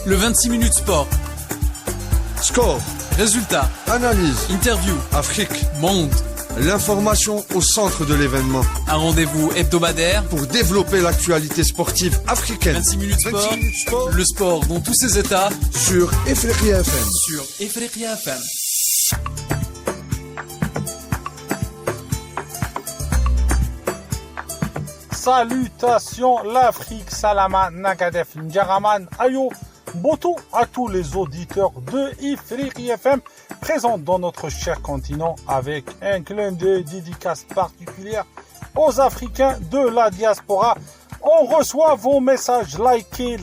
Le 26 minutes sport. Score, Résultats, analyse, interview, Afrique, monde. L'information au centre de l'événement. Un rendez-vous hebdomadaire Pour développer l'actualité sportive africaine. 26 minutes sport. 26 minutes sport. Le sport dans tous ses états Sur Ifriqiya FM. sur Ifriqiya FM. Salutations l'Afrique, Salama, Nagadef, Ndjaraman, Ayo, Boto à tous les auditeurs de Ifriqiya FM présents dans notre cher continent avec un clin d'œil dédicace particulière aux Africains de la diaspora. On reçoit vos messages, likez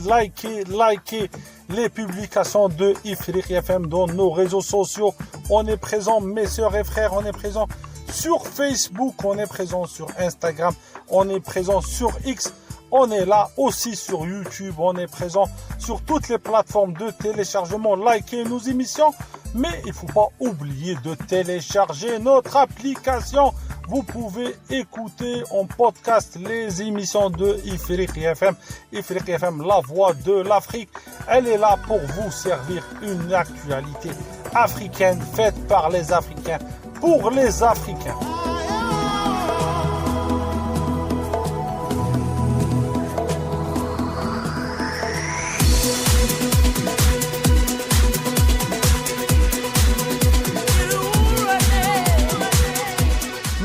les publications de Ifriqiya FM dans nos réseaux sociaux. On est présent, mes sœurs et frères, on est présent sur Facebook, on est présent sur Instagram, on est présent sur X, on est là aussi sur YouTube, on est présent sur toutes les plateformes de téléchargement. Likez nos émissions, mais il ne faut pas oublier de télécharger notre application. Vous pouvez écouter en podcast les émissions de Ifriqiya FM. Ifriqiya FM, la voix de l'Afrique. Elle est là pour vous servir une actualité africaine faite par les Africains pour les Africains.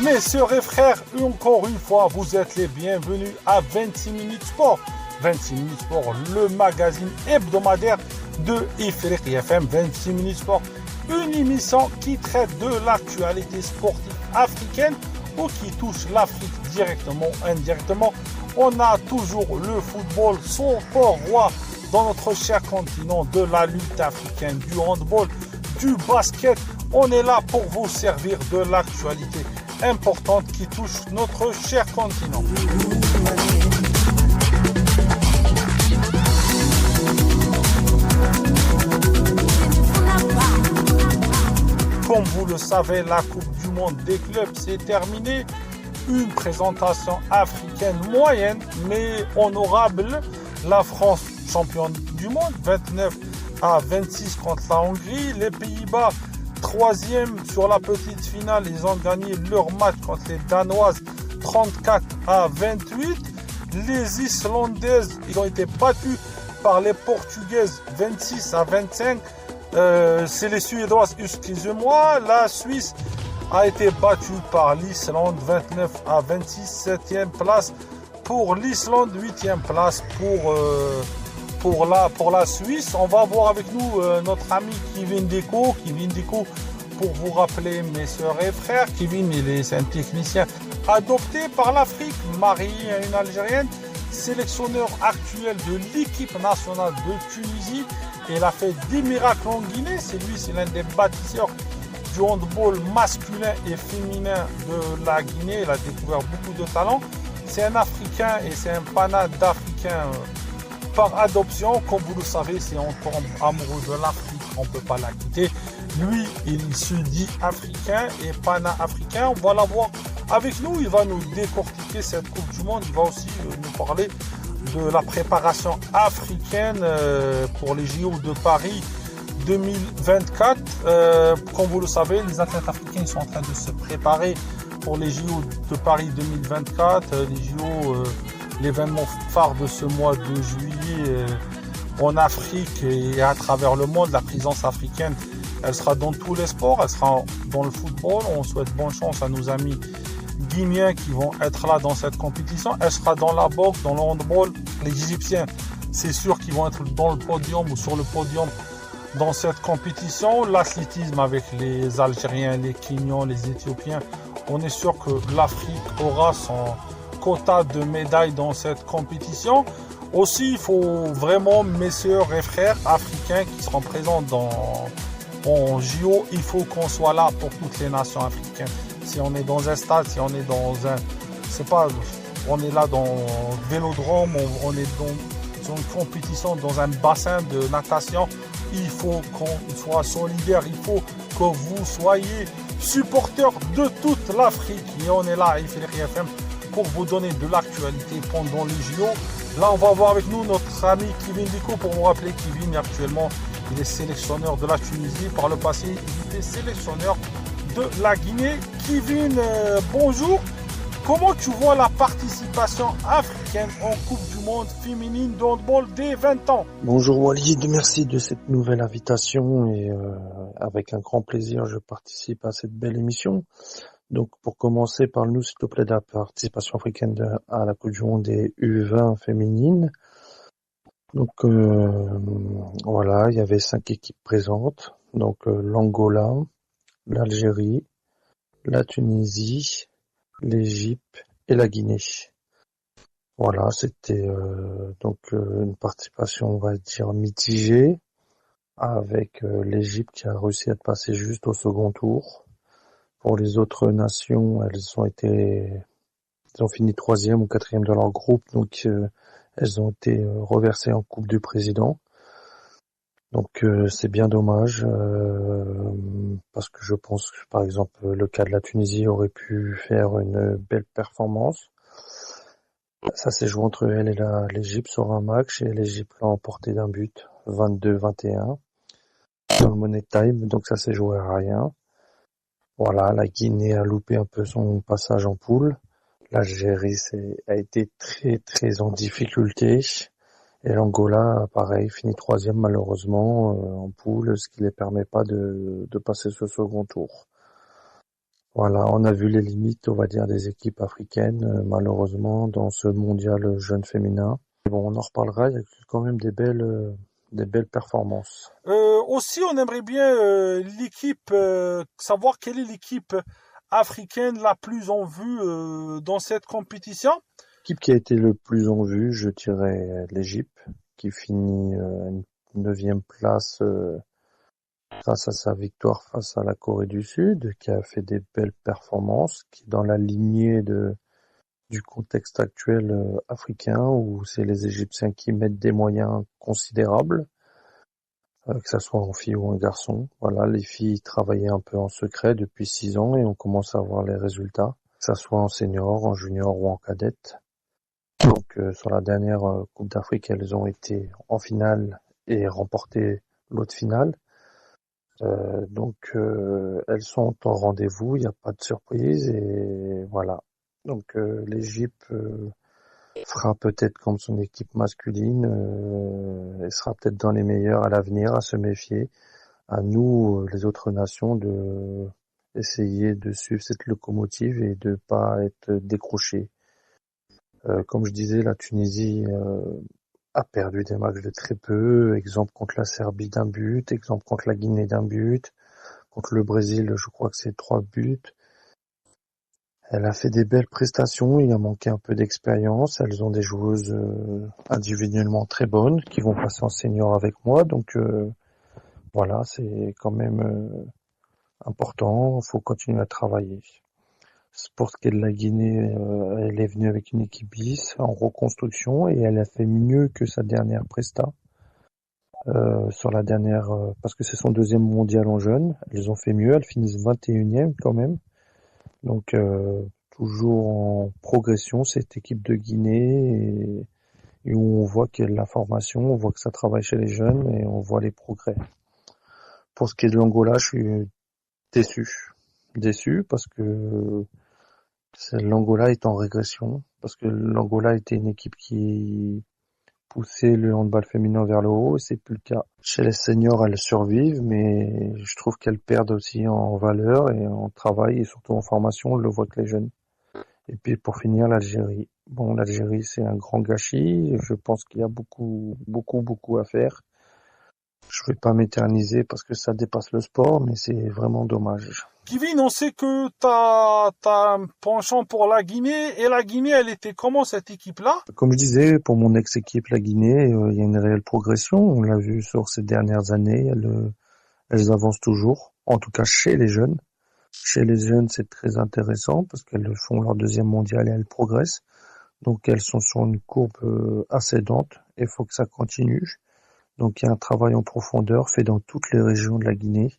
Mes sœurs et frères, encore une fois, vous êtes les bienvenus à 26 minutes sport. 26 minutes sport, le magazine hebdomadaire de Ifriqiya FM. 26 minutes sport, une émission qui traite de l'actualité sportive africaine ou qui touche l'Afrique directement ou indirectement. On a toujours le football, son sport roi dans notre cher continent, de la lutte africaine, du handball, du basket. On est là pour vous servir de l'actualité importante qui touche notre cher continent. Comme vous le savez, la Coupe du Monde des clubs s'est terminée. Une présentation africaine moyenne mais honorable. La France, championne du monde, 29-26 contre la Hongrie. Les Pays-Bas, troisième sur la petite finale. Ils ont gagné leur match contre les Danoises, 34-28. Les Islandaises, ils ont été battus par les Portugaises, 26-25. C'est les Suédoises, excusez-moi. La Suisse a été battue par l'Islande, 29-26, 7e place pour l'Islande, 8e place pour la Suisse. On va voir avec nous notre ami Kevin Deco, pour vous rappeler, mes sœurs et frères. Kevin, c'est un technicien adopté par l'Afrique, marié à une Algérienne, sélectionneur actuel de l'équipe nationale de Tunisie. Il a fait des miracles en Guinée. C'est l'un des bâtisseurs du handball masculin et féminin de la Guinée. Il a découvert beaucoup de talents. C'est un Africain et c'est un pana d'Africain par adoption. Comme vous le savez, si on tombe amoureux de l'Afrique, on ne peut pas la quitter. Lui, il se dit africain et pana-africain. On va l'avoir avec nous. Il va nous décortiquer cette Coupe du Monde. Il va aussi nous parler de la préparation africaine pour les JO de Paris 2024. Comme vous le savez, les athlètes africains sont en train de se préparer pour les JO de Paris 2024. Les JO, l'événement phare de ce mois de juillet en Afrique et à travers le monde. La présence africaine, elle sera dans tous les sports. Elle sera dans le football. On souhaite bonne chance à nos amis guinéens qui vont être là dans cette compétition. Elle sera dans la boxe, dans le handball. Les Égyptiens, c'est sûr qu'ils vont être dans le podium ou sur le podium dans cette compétition. L'athlétisme avec les Algériens, les Kenyans, les Éthiopiens. On est sûr que l'Afrique aura son quota de médailles dans cette compétition. Aussi, il faut vraiment, mes sœurs et frères africains qui seront présents en JO, il faut qu'on soit là pour toutes les nations africaines. Si on est dans un stade, si on est dans un... C'est pas... On est là dans un vélodrome, on est dans une compétition, dans un bassin de natation. Il faut qu'on soit solidaire, il faut que vous soyez supporters de toute l'Afrique. Et on est là à Ifriqiya FM pour vous donner de l'actualité pendant les JO. Là, on va avoir avec nous notre ami Kevin Dico. Pour vous rappeler, Kevin, actuellement, il est sélectionneur de la Tunisie. Par le passé, il était sélectionneur de la Guinée. Kevin, bonjour. Comment tu vois la participation africaine en Coupe du Monde féminine de handball dès 20 ans? Bonjour Walid, merci de cette nouvelle invitation et avec un grand plaisir je participe à cette belle émission. Donc pour commencer, parle-nous s'il te plaît de la participation africaine à la Coupe du Monde des U20 féminines. Donc voilà, il y avait 5 équipes présentes, donc l'Angola, l'Algérie, la Tunisie, l'Égypte et la Guinée. Voilà, c'était donc une participation, on va dire, mitigée, avec l'Égypte qui a réussi à passer juste au second tour. Pour les autres nations, elles ont fini 3e ou 4e de leur groupe, donc elles ont été reversées en Coupe du Président. Donc c'est bien dommage, parce que je pense que par exemple le cas de la Tunisie aurait pu faire une belle performance. Ça s'est joué entre elle et l'Égypte sur un match et l'Égypte l'a emporté d'un but, 22-21, dans le Money Time, donc ça s'est joué à rien. Voilà, la Guinée a loupé un peu son passage en poule. L'Algérie a été très très en difficulté. Et l'Angola, pareil, finit 3e malheureusement en poule, ce qui ne les permet pas de passer ce second tour. Voilà, on a vu les limites, on va dire, des équipes africaines, malheureusement, dans ce mondial jeune féminin. Bon, on en reparlera, il y a quand même des belles performances. Aussi, on aimerait bien l'équipe, savoir quelle est l'équipe africaine la plus en vue dans cette compétition. L'équipe qui a été le plus en vue, je dirais l'Égypte, qui finit une 9e place grâce à sa victoire face à la Corée du Sud, qui a fait des belles performances, qui est dans la lignée du contexte actuel africain, où c'est les Égyptiens qui mettent des moyens considérables, que ça soit en filles ou en garçons. Voilà, les filles travaillaient un peu en secret depuis 6 ans et on commence à voir les résultats, que ça soit en senior, en junior ou en cadette. Donc sur la dernière Coupe d'Afrique, elles ont été en finale et remporté l'autre finale. Donc elles sont au rendez-vous, il n'y a pas de surprise et voilà. Donc l'Égypte fera peut-être comme son équipe masculine, elle sera peut-être dans les meilleurs à l'avenir, à se méfier. À nous, les autres nations, de essayer de suivre cette locomotive et de pas être décrochés. Comme je disais, la Tunisie a perdu des matchs de très peu. Exemple contre la Serbie d'un but, exemple contre la Guinée d'un but, contre le Brésil, je crois que c'est 3 buts. Elle a fait des belles prestations, il a manqué un peu d'expérience. Elles ont des joueuses individuellement très bonnes qui vont passer en senior avec moi. Donc voilà, c'est quand même important, il faut continuer à travailler. Pour ce qui est de la Guinée, elle est venue avec une équipe bis en reconstruction et elle a fait mieux que sa dernière presta. Sur la dernière, parce que c'est son 2e mondial en jeunes, elles ont fait mieux, elles finissent 21e quand même. Donc toujours en progression cette équipe de Guinée et où on voit qu'il y a de la formation, on voit que ça travaille chez les jeunes et on voit les progrès. Pour ce qui est de l'Angola, je suis déçu parce que l'Angola est en régression, parce que l'Angola était une équipe qui poussait le handball féminin vers le haut, et c'est plus le cas. Chez les seniors, elles survivent, mais je trouve qu'elles perdent aussi en valeur et en travail, et surtout en formation, on le voit que les jeunes. Et puis pour finir, l'Algérie. Bon, l'Algérie, c'est un grand gâchis, je pense qu'il y a beaucoup à faire. Je vais pas m'éterniser parce que ça dépasse le sport, mais c'est vraiment dommage. Kevin, on sait que t'as un penchant pour la Guinée, et la Guinée, elle était comment cette équipe-là? Comme je disais, pour mon ex-équipe, la Guinée, il y a une réelle progression. On l'a vu sur ces dernières années, elles avancent toujours, en tout cas chez les jeunes. Chez les jeunes, c'est très intéressant parce qu'elles font leur 2e mondial et elles progressent. Donc elles sont sur une courbe ascendante et il faut que ça continue. Donc il y a un travail en profondeur fait dans toutes les régions de la Guinée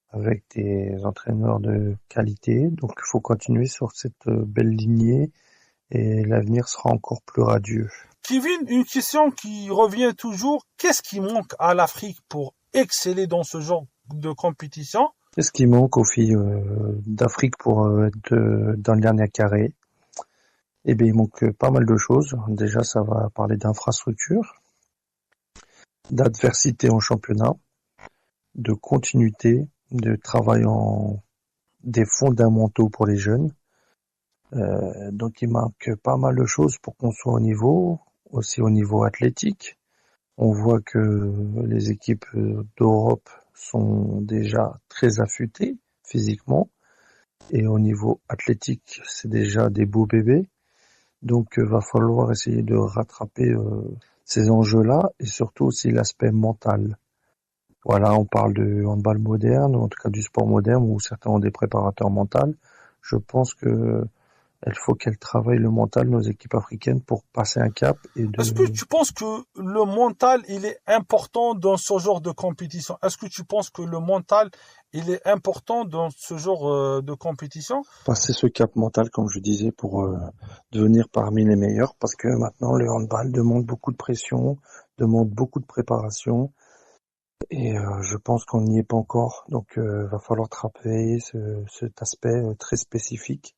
avec des entraîneurs de qualité. Donc il faut continuer sur cette belle lignée et l'avenir sera encore plus radieux. Kevin, une question qui revient toujours. Qu'est-ce qui manque à l'Afrique pour exceller dans ce genre de compétition? Qu'est-ce qui manque aux filles d'Afrique pour être dans le dernier carré? Eh bien, il manque pas mal de choses. Déjà, ça va parler d'infrastructure, d'adversité en championnat, de continuité, de travail en des fondamentaux pour les jeunes. Donc il manque pas mal de choses pour qu'on soit au niveau, aussi au niveau athlétique. On voit que les équipes d'Europe sont déjà très affûtées physiquement et au niveau athlétique, c'est déjà des beaux bébés. Donc va falloir essayer de rattraper ces enjeux-là et surtout aussi l'aspect mental. Voilà, on parle de handball moderne, ou en tout cas du sport moderne où certains ont des préparateurs mentaux. Je pense que il faut qu'elles travaillent le mental, nos équipes africaines, pour passer un cap et de... Est-ce que tu penses que le mental, il est important dans ce genre de compétition? Est-ce que tu penses que le mental, il est important dans ce genre de compétition? passer ce cap mental, comme je disais, pour devenir parmi les meilleurs, parce que maintenant le handball demande beaucoup de pression, demande beaucoup de préparation, et je pense qu'on n'y est pas encore. Donc va falloir travailler cet aspect très spécifique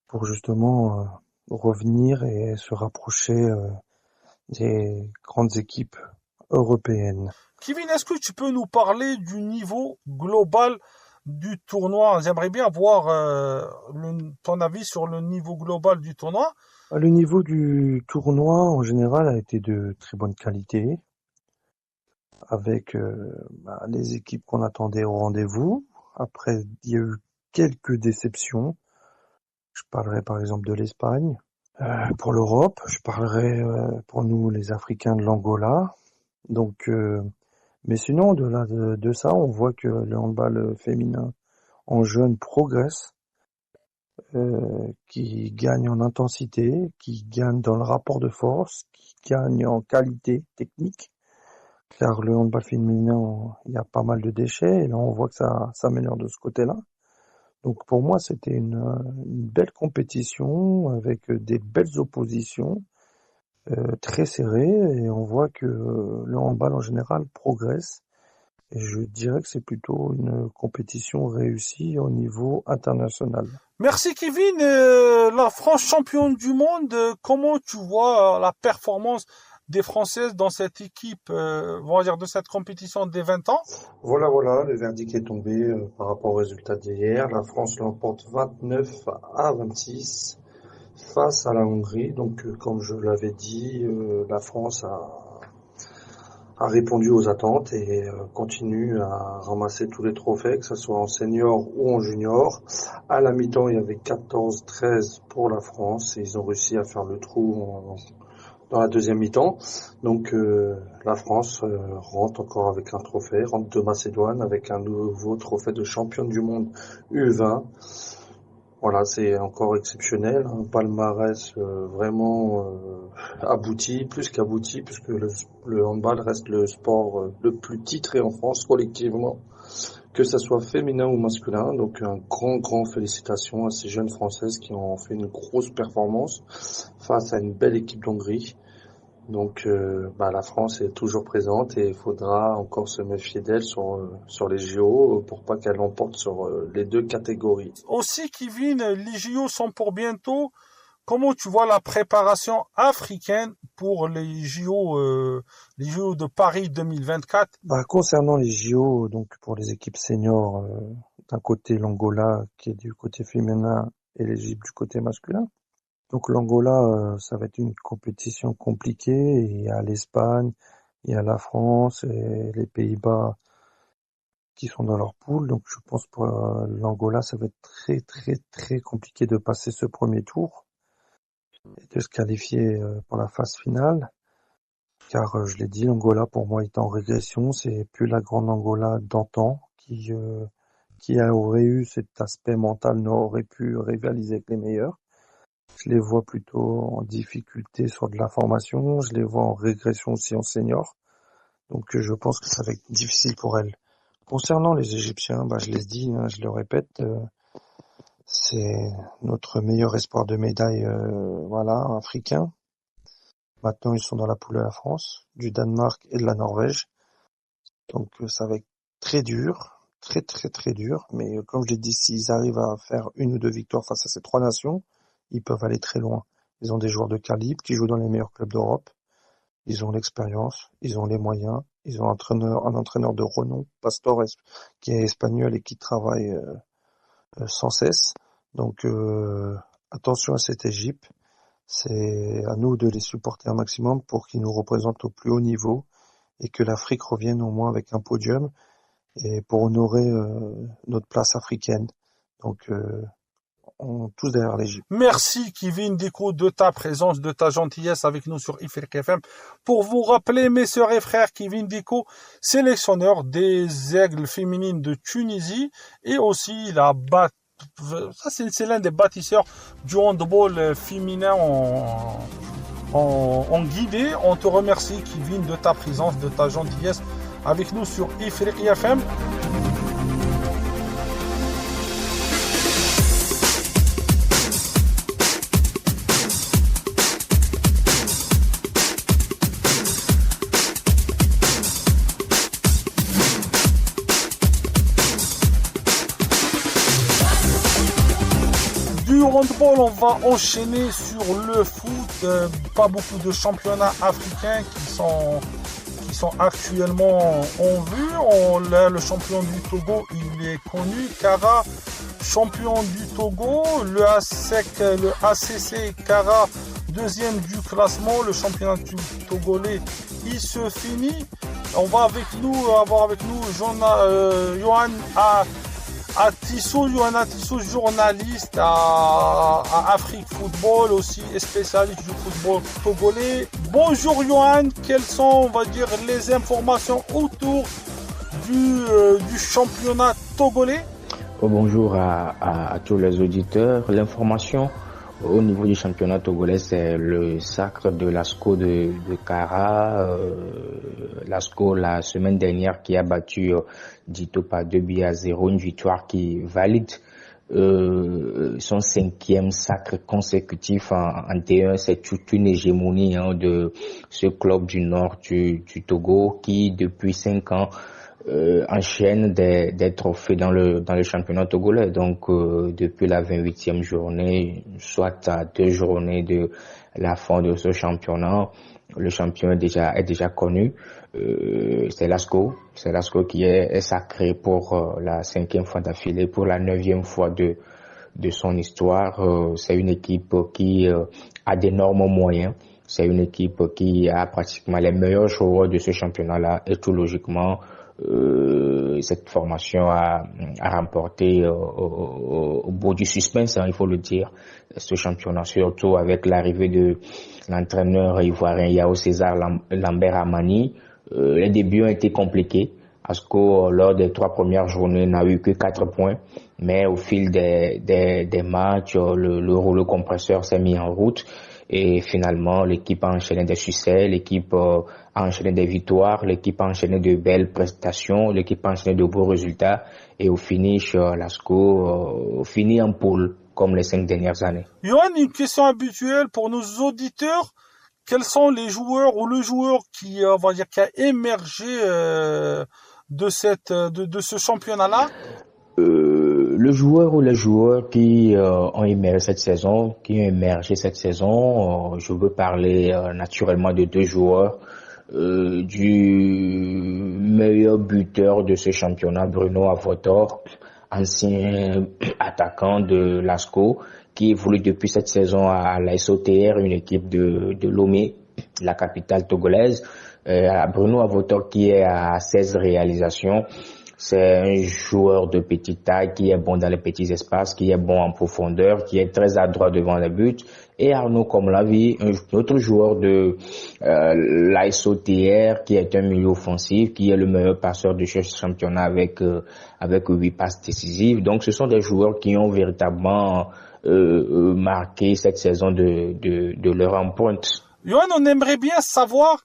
pour justement revenir et se rapprocher des grandes équipes européennes. Kevin, est-ce que tu peux nous parler du niveau global du tournoi? J'aimerais bien avoir ton avis sur le niveau global du tournoi. Le niveau du tournoi en général a été de très bonne qualité, avec les équipes qu'on attendait au rendez-vous. Après, il y a eu quelques déceptions. Je parlerai par exemple de l'Espagne. Pour l'Europe, je parlerai pour nous les Africains de l'Angola. Donc, mais sinon, au-delà de ça, on voit que le handball féminin en jeunes progresse, qui gagne en intensité, qui gagne dans le rapport de force, qui gagne en qualité technique. Car le handball féminin, il y a pas mal de déchets, et là on voit que ça s'améliore de ce côté-là. Donc pour moi, c'était une belle compétition avec des belles oppositions, très serrées, et on voit que le handball en général progresse. Et je dirais que c'est plutôt une compétition réussie au niveau international. Merci Kevin. La France championne du monde, comment tu vois la performance des Françaises dans cette équipe, on va dire de cette compétition des 20 ans? Voilà, le verdict est tombé par rapport au résultat d'hier. La France l'emporte 29-26 face à la Hongrie. Donc, comme je l'avais dit, la France a répondu aux attentes et continue à ramasser tous les trophées, que ce soit en senior ou en junior. À la mi-temps, il y avait 14-13 pour la France et ils ont réussi à faire le trou dans la deuxième mi-temps. Donc la France rentre encore avec un trophée, rentre de Macédoine avec un nouveau trophée de championne du monde U20. Voilà, c'est encore exceptionnel, un palmarès vraiment abouti, plus qu'abouti, puisque le handball reste le sport le plus titré en France collectivement, que ça soit féminin ou masculin. Donc un grand félicitations à ces jeunes Françaises qui ont fait une grosse performance face à une belle équipe d'Hongrie. Donc la France est toujours présente et il faudra encore se méfier d'elle sur les JO pour pas qu'elle l'emporte sur les deux catégories. Aussi, Kevin, les JO sont pour bientôt. Comment tu vois la préparation africaine pour les JO de Paris 2024? Concernant les JO, donc pour les équipes seniors, d'un côté l'Angola qui est du côté féminin et l'Égypte du côté masculin. Donc l'Angola, ça va être une compétition compliquée. Il y a l'Espagne, il y a la France et les Pays-Bas qui sont dans leur poule. Donc je pense pour l'Angola, ça va être très compliqué de passer ce premier tour et de se qualifier pour la phase finale. Car je l'ai dit, l'Angola pour moi est en régression. C'est plus la grande Angola d'antan qui aurait eu cet aspect mental, n'aurait pu rivaliser avec les meilleurs. Je les vois plutôt en difficulté sur de la formation. Je les vois en régression aussi en senior. Donc je pense que ça va être difficile pour elles. Concernant les Égyptiens, je les dis, je le répète, C'est notre meilleur espoir de médaille, africain. Maintenant, ils sont dans la poule de la France, du Danemark et de la Norvège. Donc, ça va être très dur, très très très dur. Mais comme je l'ai dit, s'ils arrivent à faire une ou deux victoires face à ces trois nations, ils peuvent aller très loin. Ils ont des joueurs de calibre qui jouent dans les meilleurs clubs d'Europe. Ils ont l'expérience, ils ont les moyens, ils ont un entraîneur de renom, Pastore, qui est espagnol et qui travaille sans cesse. Donc attention à cette Égypte. C'est à nous de les supporter un maximum pour qu'ils nous représentent au plus haut niveau et que l'Afrique revienne au moins avec un podium et pour honorer notre place africaine. Donc on tous derrière l'Égypte. Merci Kevin Dico de ta présence, de ta gentillesse avec nous sur Ifrique FM. Pour vous rappeler, mes sœurs et frères, Kevin Dico, sélectionneur des Aigles féminines de Tunisie et aussi c'est l'un des bâtisseurs du handball féminin en Guinée. On te remercie Kevin de ta présence, de ta gentillesse avec nous sur Ifrique FM. Du handball, on va enchaîner sur le foot. Pas beaucoup de championnats africains qui sont actuellement en vue. Le champion du Togo, il est connu. Kara, champion du Togo. Le ACC Kara, deuxième du classement. Le championnat du Togolais, il se finit. On va avoir avec nous Johan Atisso, journaliste à Afrique Football, aussi spécialiste du football togolais. Bonjour Johan, quelles sont, on va dire, les informations autour du championnat togolais? Bonjour à tous les auditeurs. L'information au niveau du championnat togolais, c'est le sacre de l'ASCO de Kara. L'ASCO, la semaine dernière, qui a battu Dito par 2-0, une victoire qui valide son 5e sacre consécutif en T1. C'est toute une hégémonie de ce club du nord du Togo qui, depuis 5 ans, enchaîne des trophées dans le championnat togolais. Donc depuis la 28e journée, soit à 2 journées de la fin de ce championnat, le champion est déjà connu. C'est l'ASCO qui est sacré pour la 5e fois d'affilée, pour la 9e fois de son histoire. C'est une équipe qui a d'énormes moyens. C'est une équipe qui a pratiquement les meilleurs joueurs de ce championnat-là, et tout logiquement cette formation a remporté au bout du suspense, il faut le dire, ce championnat, surtout avec l'arrivée de l'entraîneur ivoirien Yao César Lambert Amani. Les débuts ont été compliqués. Asco, lors des 3 premières journées, n'a eu que 4 points, mais au fil des matchs, le rouleau compresseur s'est mis en route. Et finalement, l'équipe a enchaîné des succès, l'équipe a enchaîné des victoires, l'équipe a enchaîné de belles prestations, l'équipe a enchaîné de beaux résultats. Et au finish, l'ASCO finit en poule, comme les 5 dernières années. Johan, une question habituelle pour nos auditeurs. Quels sont les joueurs ou le joueur qui a émergé de ce championnat-là? Le joueur ou les joueurs qui ont émergé cette saison, je veux parler naturellement de 2 joueurs, du meilleur buteur de ce championnat, Bruno Avotor, ancien attaquant de l'ASCO, qui évolue depuis cette saison à la SOTR, une équipe de Lomé, la capitale togolaise. Bruno Avotor qui est à 16 réalisations. C'est un joueur de petite taille qui est bon dans les petits espaces, qui est bon en profondeur, qui est très adroit devant les buts. Et Arnaud Komlavi, un autre joueur de l'ASOTR, qui est un milieu offensif, qui est le meilleur passeur de ce championnat avec 8 passes décisives. Donc ce sont des joueurs qui ont véritablement marqué cette saison de leur empreinte. Johan, on aimerait bien savoir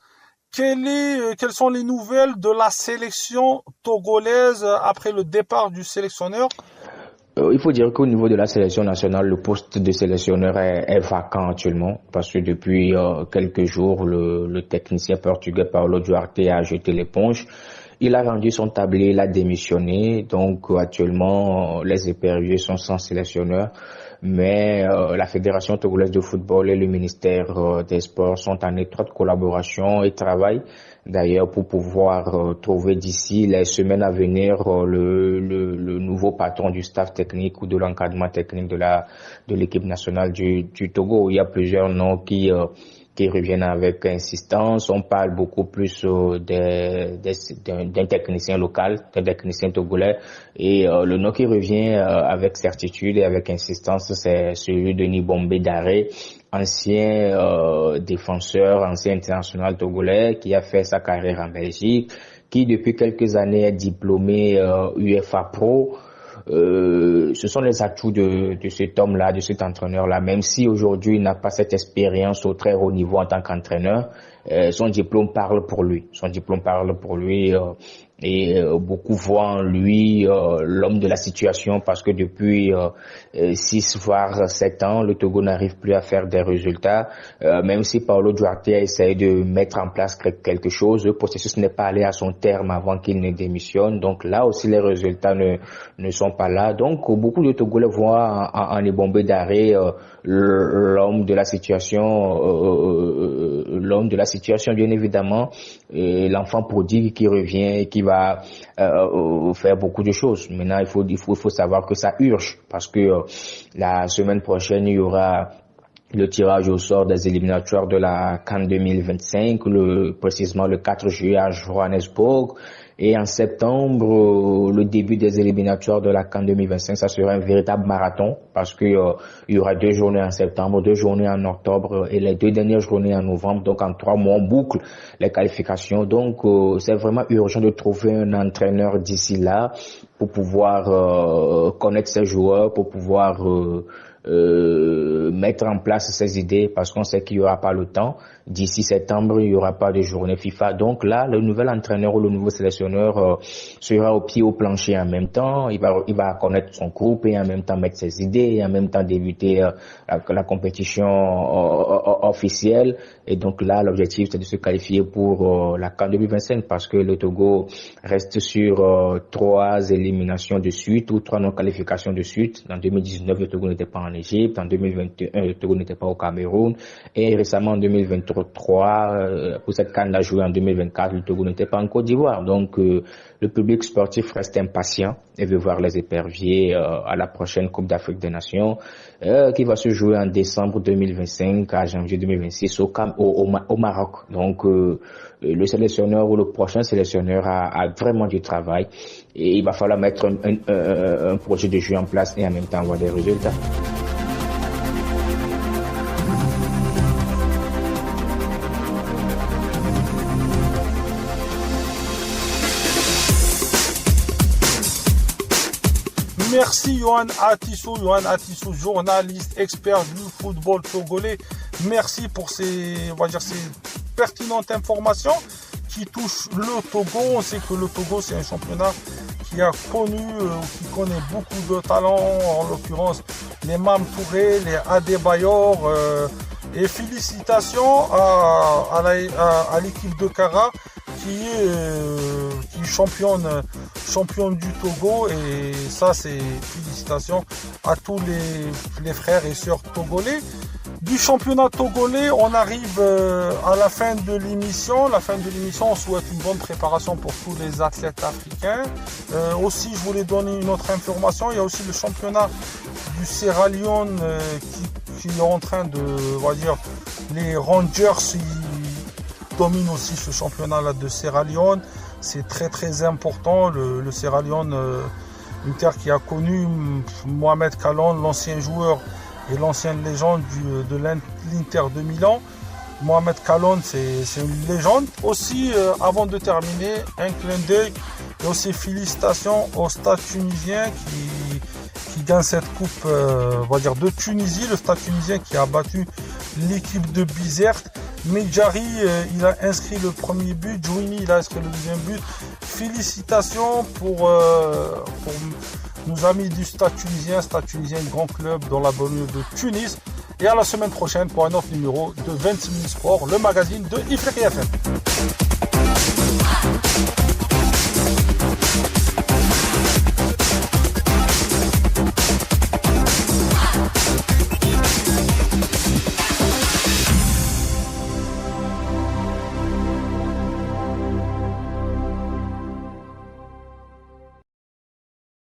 quelles sont les nouvelles de la sélection togolaise après le départ du sélectionneur? Il faut dire qu'au niveau de la sélection nationale, le poste de sélectionneur est vacant actuellement parce que depuis quelques jours, le technicien portugais Paulo Duarte a jeté l'éponge. Il a rendu son tablier, il a démissionné. Donc actuellement, les éperviers sont sans sélectionneur. Mais la Fédération togolaise de football et le ministère des Sports sont en étroite collaboration et travaillent d'ailleurs pour pouvoir trouver d'ici les semaines à venir le nouveau patron du staff technique ou de l'encadrement technique de l'équipe nationale du Togo. Il y a plusieurs noms qui reviennent avec insistance. On parle beaucoup plus d'un technicien local, d'un technicien togolais. Et le nom qui revient avec certitude et avec insistance, c'est celui de Nibombe Daré, ancien défenseur, ancien international togolais qui a fait sa carrière en Belgique, qui depuis quelques années est diplômé UEFA Pro. Ce sont les atouts de cet homme-là, de cet entraîneur-là, même si aujourd'hui il n'a pas cette expérience au très haut niveau en tant qu'entraîneur. Son diplôme parle pour lui. Et beaucoup voient en lui l'homme de la situation parce que depuis 6 voire 7 ans, le Togo n'arrive plus à faire des résultats. Même si Paulo Duarte a essayé de mettre en place quelque chose, le processus n'est pas allé à son terme avant qu'il ne démissionne. Donc là aussi, les résultats ne sont pas là. Donc beaucoup de Togolais voient en Nibombe Daré l'homme de la situation, bien évidemment, l'enfant prodigue qui revient et qui va faire beaucoup de choses. Maintenant, il faut savoir que ça urge parce que la semaine prochaine, il y aura le tirage au sort des éliminatoires de la CAN 2025, précisément le 4 juillet à Johannesburg. Et en septembre, le début des éliminatoires de la CAN 2025, ça sera un véritable marathon parce que il y aura 2 journées en septembre, 2 journées en octobre et les 2 dernières journées en novembre. Donc en 3 mois, on boucle les qualifications. Donc c'est vraiment urgent de trouver un entraîneur d'ici là pour pouvoir connaître ses joueurs, pour pouvoir mettre en place ses idées parce qu'on sait qu'il n'y aura pas le temps. D'ici septembre, il n'y aura pas de journée FIFA. Donc là, le nouvel entraîneur ou le nouveau sélectionneur sera au pied au plancher en même temps. Il va connaître son groupe et en même temps mettre ses idées et en même temps débuter la compétition officielle. Et donc là, l'objectif, c'est de se qualifier pour la CAN 2025 parce que le Togo reste sur 3 éliminations de suite ou 3 non-qualifications de suite. En 2019, le Togo n'était pas en Égypte. En 2021, le Togo n'était pas au Cameroun. Et récemment, en 2023, pour cette CAN-là jouée en 2024, le Togo n'était pas en Côte d'Ivoire. Donc, le public sportif reste impatient et veut voir les éperviers à la prochaine Coupe d'Afrique des Nations qui va se jouer en décembre 2025 à janvier 2026 au Maroc. Donc, le sélectionneur ou le prochain sélectionneur a vraiment du travail et il va falloir mettre un projet de jeu en place et en même temps avoir des résultats. Merci Yohan Atissou, journaliste, expert du football togolais. Merci pour ces pertinentes informations qui touchent le Togo. On sait que le Togo, c'est un championnat qui a connu, qui connaît beaucoup de talents, en l'occurrence les Mame Touré, les Adebayor. Et félicitations à l'équipe de Kara qui est championne du Togo, et ça c'est félicitations à tous les frères et sœurs togolais. Du championnat togolais, on arrive à la fin de l'émission. On souhaite une bonne préparation pour tous les athlètes africains. Aussi, je voulais donner une autre information. Il y a aussi le championnat du Sierra Leone qui est en train de, les Rangers, ils dominent aussi ce championnat-là de Sierra Leone. C'est très très important. Le Sierra Leone, une terre qui a connu Mohamed Kalon, l'ancien joueur et l'ancienne légende de l'Inter de Milan. Mohamed Kalon, c'est une légende. Aussi, avant de terminer, un clin d'œil et aussi félicitations au Stade tunisien qui gagne cette coupe de Tunisie. Le Stade tunisien qui a battu l'équipe de Bizerte. Medjari, il a inscrit le premier but. Jouini, il a inscrit le deuxième but. Félicitations pour nos amis du Stade Tunisien, grand club dans la banlieue de Tunis. Et à la semaine prochaine pour un autre numéro de 26 minutes sport, le magazine de Ifriqiya FM.